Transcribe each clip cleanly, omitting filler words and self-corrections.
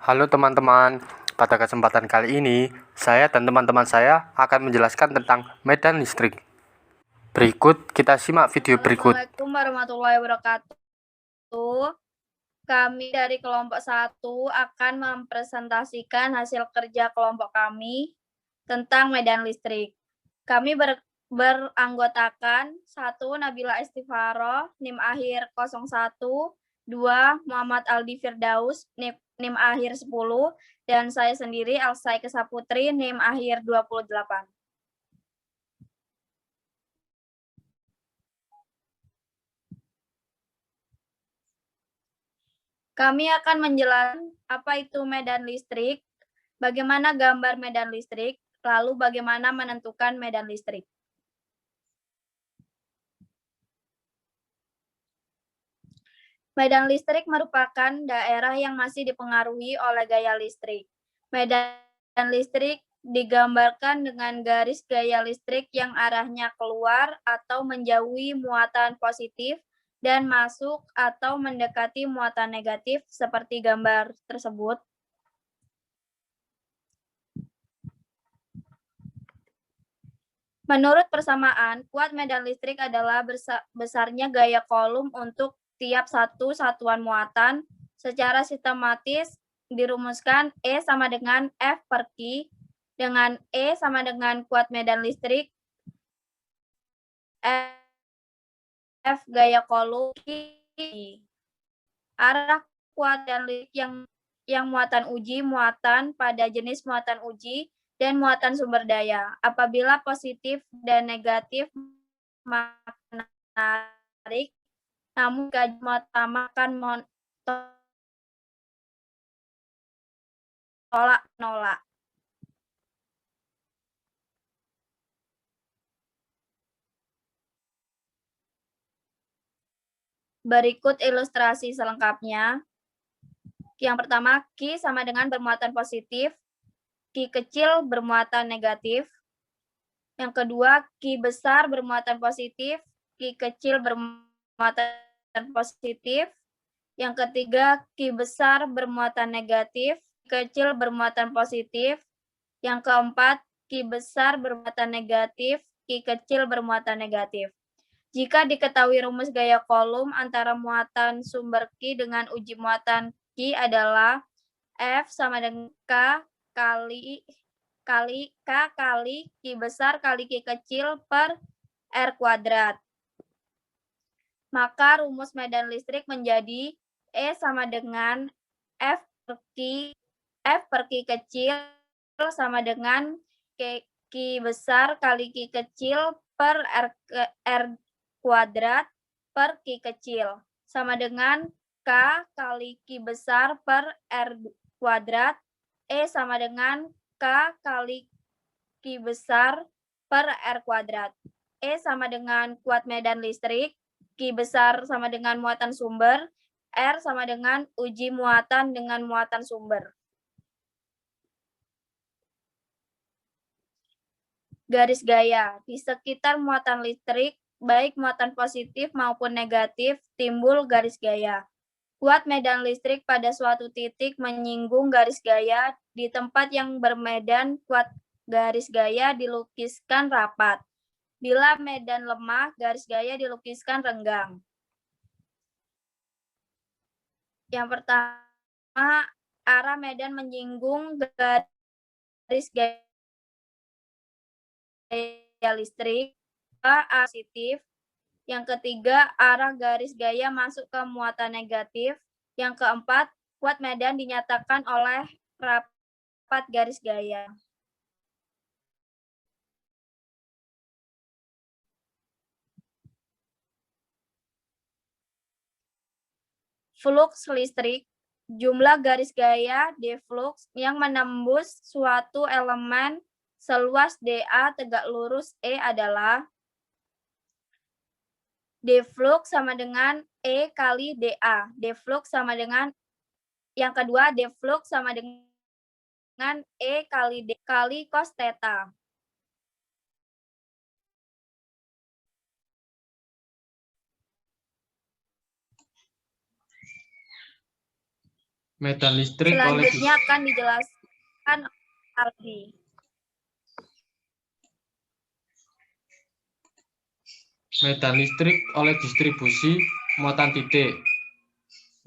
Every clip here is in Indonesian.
Halo teman-teman, pada kesempatan kali ini, saya dan teman-teman saya akan menjelaskan tentang medan listrik. Berikut kita simak video berikut. Assalamualaikum warahmatullahi wabarakatuh. Kami dari kelompok 1 akan mempresentasikan hasil kerja kelompok kami tentang medan listrik. Kami beranggotakan 1. Nabila Istifaroh, NIM akhir 01, 2. Muhammad Aldi Firdaus, NIM akhir 10, dan saya sendiri Elsai Kesaputri, NIM akhir 28. Kami akan menjelaskan apa itu medan listrik, bagaimana gambar medan listrik, lalu bagaimana menentukan medan listrik. Medan listrik merupakan daerah yang masih dipengaruhi oleh gaya listrik. Medan listrik digambarkan dengan garis gaya listrik yang arahnya keluar atau menjauhi muatan positif dan masuk atau mendekati muatan negatif seperti gambar tersebut. Menurut persamaan, kuat medan listrik adalah besarnya gaya kolom untuk tiap satu satuan muatan. Secara sistematis dirumuskan E sama dengan F per Q, dengan E sama dengan kuat medan listrik, F gaya kolom, Q arah kuat medan listrik yang muatan uji, muatan pada jenis muatan uji, dan muatan sumber daya. Apabila positif dan negatif menarik, namun jika mengutamakan tolak-menolak. Berikut ilustrasi selengkapnya. Yang pertama, Q sama dengan bermuatan positif, Q kecil bermuatan negatif. Yang kedua, Q besar bermuatan positif, Q kecil bermuatan positif. Yang ketiga, Q besar bermuatan negatif, Q kecil bermuatan positif. Yang keempat, Q besar bermuatan negatif, Q kecil bermuatan negatif. Jika diketahui rumus gaya kolom antara muatan sumber Q dengan uji muatan Q adalah F sama dengan K kali Q besar kali Q kecil per R kuadrat. Maka rumus medan listrik menjadi E sama dengan F per Q kecil sama dengan Q besar kali Q kecil per R kuadrat per Q kecil sama dengan K kali Q besar per R kuadrat. E sama dengan K kali Q besar per R kuadrat. E sama dengan kuat medan listrik, Q besar sama dengan muatan sumber, R sama dengan uji muatan dengan muatan sumber. Garis gaya. Di sekitar muatan listrik, baik muatan positif maupun negatif, timbul garis gaya. Kuat medan listrik pada suatu titik menyinggung garis gaya. Di tempat yang bermedan, kuat garis gaya dilukiskan rapat. Bila medan lemah, garis gaya dilukiskan renggang. Yang pertama, arah medan menyinggung garis gaya listrik, positif. Yang ketiga, arah garis gaya masuk ke muatan negatif. Yang keempat, kuat medan dinyatakan oleh rapat garis gaya. Flux listrik, jumlah garis gaya deflux yang menembus suatu elemen seluas dA tegak lurus E adalah deflux sama dengan E kali dA. Deflux sama dengan yang kedua, deflux sama dengan E kali D kali cos theta. Medan listrik oleh Selanjutnya akan dijelaskan Aldi. medan listrik oleh distribusi muatan titik.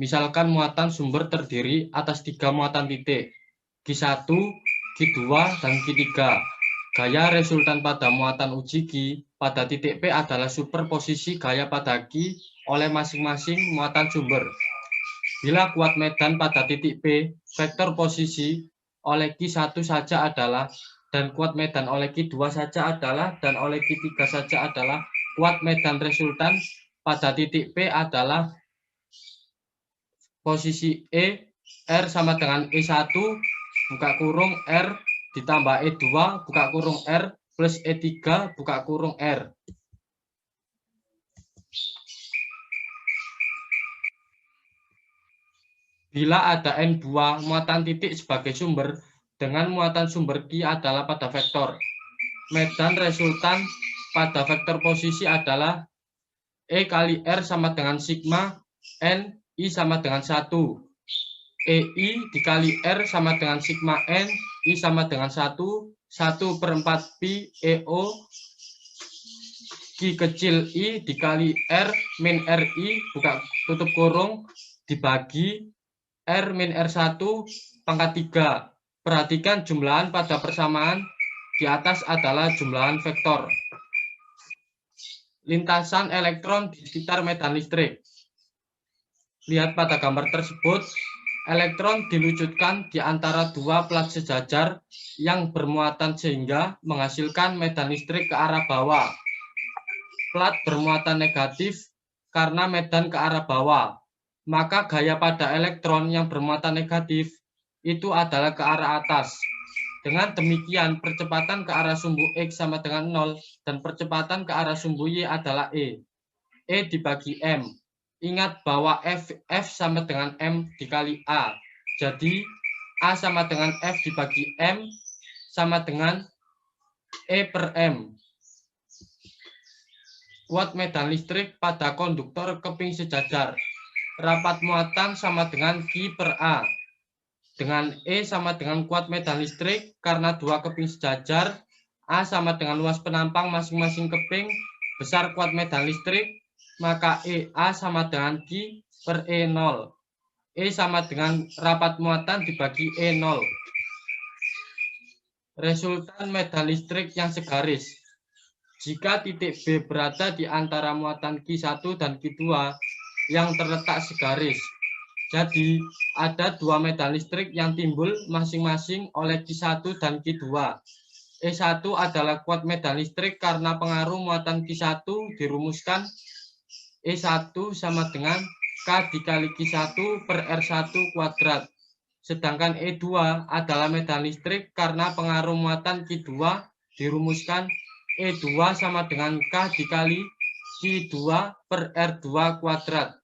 Misalkan muatan sumber terdiri atas 3 muatan titik, Q1, Q2, dan Q3. Gaya resultan pada muatan uji Q pada titik P adalah superposisi gaya pada Q oleh masing-masing muatan sumber. Bila kuat medan pada titik P, vektor posisi oleh Q1 saja adalah, dan kuat medan oleh Q2 saja adalah, dan oleh Q3 saja adalah, kuat medan resultan pada titik P adalah posisi E, R sama dengan E1, buka kurung R, ditambah E2, buka kurung R, plus E3, buka kurung R. Bila ada N buah muatan titik sebagai sumber, dengan muatan sumber Q adalah pada vektor. Medan resultan pada vektor posisi adalah E kali R sama dengan sigma, N, I sama dengan 1. EI dikali R sama dengan sigma N, I sama dengan 1, 1/4 pi EO, Q kecil I dikali R min RI, buka tutup kurung, dibagi R min R1 pangkat 3. Perhatikan jumlahan pada persamaan di atas adalah jumlahan vektor. Lintasan elektron di sekitar medan listrik. Lihat pada gambar tersebut, elektron dilucutkan di antara dua plat sejajar yang bermuatan sehingga menghasilkan medan listrik ke arah bawah. Plat bermuatan negatif karena medan ke arah bawah. Maka gaya pada elektron yang bermuatan negatif itu adalah ke arah atas. Dengan demikian, percepatan ke arah sumbu X sama dengan 0 dan percepatan ke arah sumbu Y adalah E. E dibagi M. Ingat bahwa F sama dengan M dikali A. Jadi, A sama dengan F dibagi M sama dengan E per M. Kuat medan listrik pada konduktor keping sejajar. Rapat muatan sama dengan Q per A. Dengan E sama dengan kuat medan listrik karena dua keping sejajar, A sama dengan luas penampang masing-masing keping, besar kuat medan listrik, maka EA sama dengan Q per E0. E sama dengan rapat muatan dibagi E0. Resultan medan listrik yang segaris. Jika titik B berada di antara muatan Q1 dan Q2 yang terletak segaris. Jadi, ada dua medan listrik yang timbul masing-masing oleh Q1 dan Q2. E1 adalah kuat medan listrik karena pengaruh muatan Q1 dirumuskan E1 sama dengan K dikali Q1 per R1 kuadrat. Sedangkan E2 adalah medan listrik karena pengaruh muatan Q2 dirumuskan E2 sama dengan K dikali Q2 per R2 kuadrat.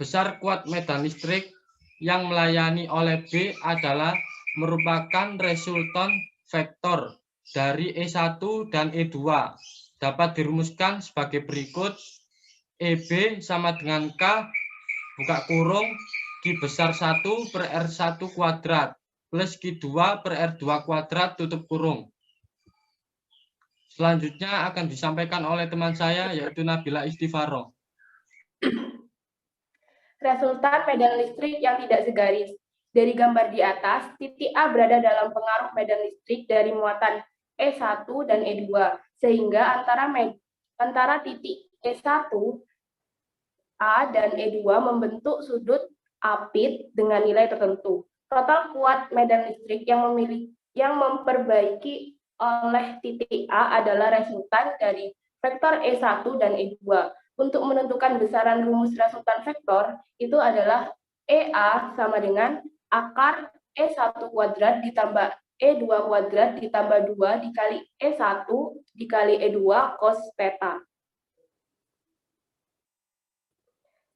Besar kuat medan listrik yang melayani oleh B adalah merupakan resultan vektor dari E1 dan E2. Dapat dirumuskan sebagai berikut. EB sama dengan K, buka kurung, Q besar 1 per R1 kuadrat, plus Q2 per R2 kuadrat, tutup kurung. Selanjutnya akan disampaikan oleh teman saya, yaitu Nabila Istifaroh. Resultan medan listrik yang tidak segaris. Dari gambar di atas, titik A berada dalam pengaruh medan listrik dari muatan E1 dan E2, sehingga antara titik E1, A, dan E2 membentuk sudut apit dengan nilai tertentu. Total kuat medan listrik yang memperbaiki oleh titik A adalah resultan dari vektor E1 dan E2. Untuk menentukan besaran rumus resultan vektor, itu adalah EA sama dengan akar E1 kuadrat ditambah E2 kuadrat ditambah 2 dikali E1 dikali E2 cos theta.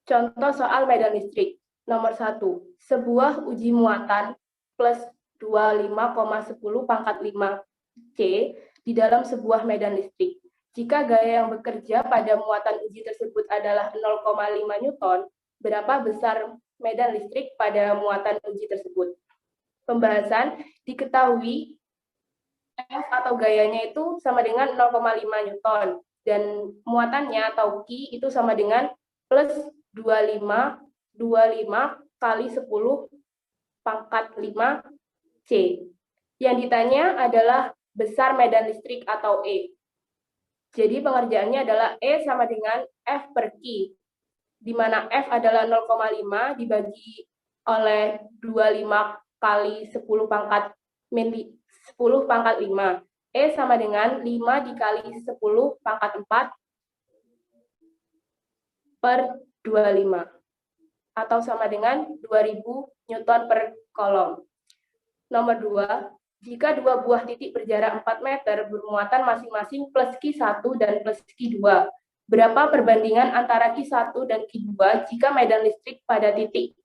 Contoh soal medan listrik. Nomor 1. Sebuah uji muatan plus 25,10 pangkat 5 C di dalam sebuah medan listrik. Jika gaya yang bekerja pada muatan uji tersebut adalah 0,5 Newton, berapa besar medan listrik pada muatan uji tersebut. Pembahasan, diketahui F atau gayanya itu sama dengan 0,5 Newton dan muatannya atau Q itu sama dengan plus 25 kali 10 pangkat 5 C. Yang ditanya adalah besar medan listrik atau E. Jadi pengerjaannya adalah E sama dengan F per Q, di mana F adalah 0,5 dibagi oleh 25 kali 10 pangkat 5. E sama dengan 5 dikali 10 pangkat 4 per 25, atau sama dengan 2000 Newton per kolom. Nomor 2, jika dua buah titik berjarak 4 meter bermuatan masing-masing plus Q1 dan plus Q2, berapa perbandingan antara Q1 dan Q2 jika medan listrik pada titik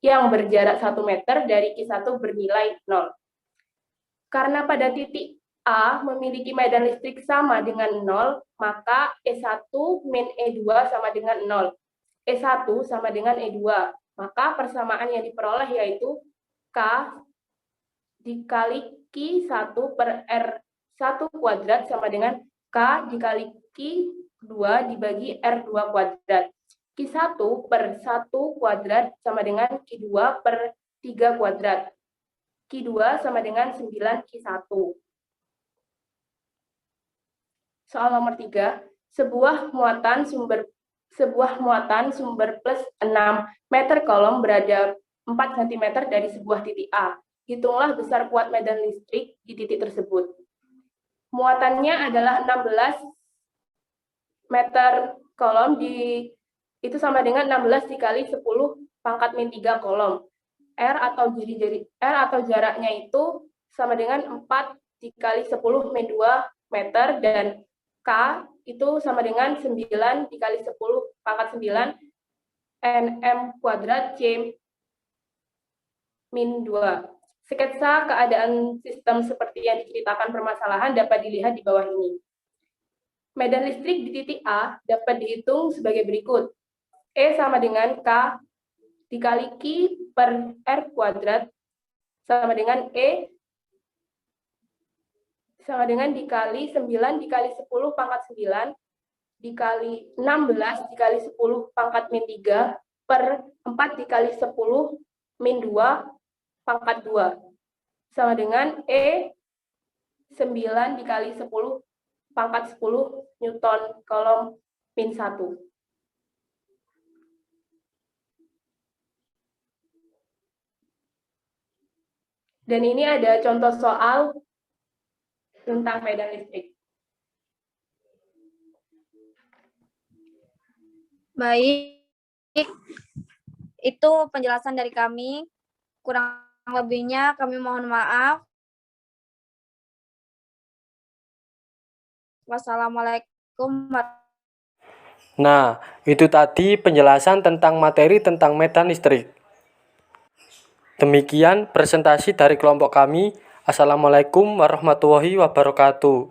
yang berjarak 1 meter dari Q1 bernilai 0? Karena pada titik A memiliki medan listrik sama dengan 0, maka E1 min E2 sama dengan 0. E1 sama dengan E2, maka persamaan yang diperoleh yaitu K dikali Q1 per R1 kuadrat sama dengan K dikali Q2 dibagi R2 kuadrat. Q1 per 1 kuadrat sama dengan Q2 per 3 kuadrat. Q2 sama dengan 9 Q1. Soal nomor 3, sebuah muatan sumber plus 6 meter kolom berada 4 cm dari sebuah titik A. Hitunglah besar kuat medan listrik di titik tersebut. Muatannya adalah 16 meter kolom, itu sama dengan 16 dikali 10 pangkat min 3 kolom. R atau jaraknya itu sama dengan 4 dikali 10 min 2 meter, dan K itu sama dengan 9 dikali 10 pangkat 9 nm kuadrat C min 2. Sketsa keadaan sistem seperti yang diceritakan permasalahan dapat dilihat di bawah ini. Medan listrik di titik A dapat dihitung sebagai berikut. E sama dengan K dikali Q per R kuadrat sama dengan E sama dengan dikali 9 dikali 10 pangkat 9 dikali 16 dikali 10 pangkat min 3 per 4 dikali 10 min 2 pangkat 2 sama dengan E 9 dikali 10 pangkat 10 Newton kolom min 1. Dan ini ada contoh soal tentang medan listrik. Baik, itu penjelasan dari kami. Kurang lebihnya kami mohon maaf. Wassalamualaikum. Nah, itu tadi penjelasan tentang materi tentang medan listrik. Demikian presentasi dari kelompok kami. Assalamualaikum warahmatullahi wabarakatuh.